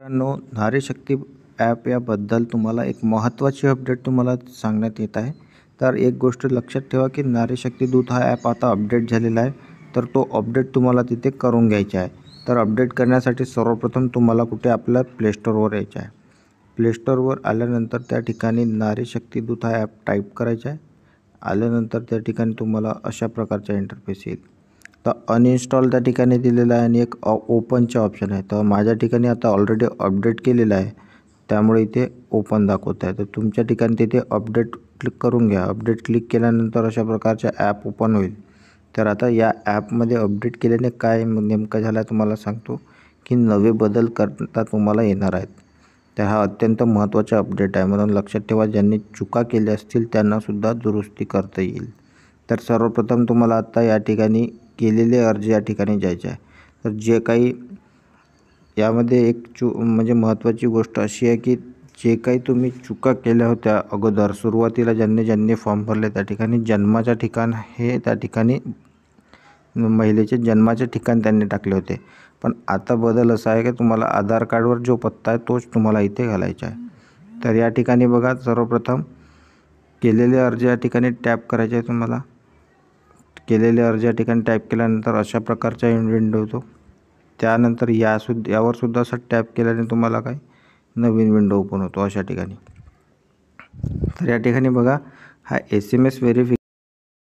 मित्रांनो, नारी शक्ती ॲप याबद्दल तुम्हाला एक महत्त्वाची अपडेट तुम्हाला सांगण्यात येत आहे. तर एक गोष्ट लक्षात ठेवा की नारी शक्ती दूत हा ॲप आता अपडेट झालेला आहे. तर तो अपडेट तुम्हाला तिथे करून घ्यायचा आहे. तर अपडेट करण्यासाठी सर्वप्रथम तुम्हाला कुठे आपल्या प्ले स्टोअरवर यायचं आहे. प्ले स्टोअरवर आल्यानंतर त्या ठिकाणी नारी शक्ती दूत हा ॲप टाईप करायचा आहे. आल्यानंतर त्या ठिकाणी तुम्हाला अशा प्रकारचा इंटरफेस येईल. तर अनइन्स्टॉल त्या ठिकाणी दिलेला आहे आणि एक ओपनचे ऑप्शन आहे. तर माझ्या ठिकाणी आता ऑलरेडी अपडेट केलेलं आहे, त्यामुळे इथे ओपन दाखवत आहे. तर तुमच्या ठिकाणी तिथे अपडेट क्लिक करून घ्या. अपडेट क्लिक केल्यानंतर अशा प्रकारचे ॲप ओपन होईल. तर आता या ॲपमध्ये अपडेट केल्याने काय नेमकं झालं आहे तुम्हाला सांगतो की नवे बदल करता तुम्हाला येणार आहेत. तर हा अत्यंत महत्त्वाचा अपडेट आहे, म्हणून लक्षात ठेवा. ज्यांनी चुका केल्या असतील त्यांनासुद्धा दुरुस्ती करता येईल. तर सर्वप्रथम तुम्हाला आता या ठिकाणी केलेले अर्ज या ठिकाणी जायचे आहे. तर जे काही यामध्ये एक म्हणजे महत्त्वाची गोष्ट अशी आहे की जे काही तुम्ही चुका केल्या होत्या अगोदर सुरुवातीला ज्यांनी फॉर्म भरले, त्या ठिकाणी जन्माचे ठिकाण हे त्या ठिकाणी महिलेचे जन्माचे ठिकाण त्यांनी टाकले होते. पण आता बदल असा आहे की तुम्हाला आधार कार्डवर जो पत्ता आहे तोच तुम्हाला इथे घालायचा आहे. तर या ठिकाणी बघा, सर्वप्रथम केलेले अर्ज या ठिकाणी टॅप करायचे आहे. तुम्हाला केलेले अर्ज या ठिकाणी टाईप केल्यानंतर अशा प्रकारचा विंडो येतो. त्यानंतर यावर सुद्धा असं टॅप केल्याने तुम्हाला काय नवीन विंडो ओपन होतो अशा ठिकाणी. तर या ठिकाणी बघा, हा SMS व्हेरिफिकेशन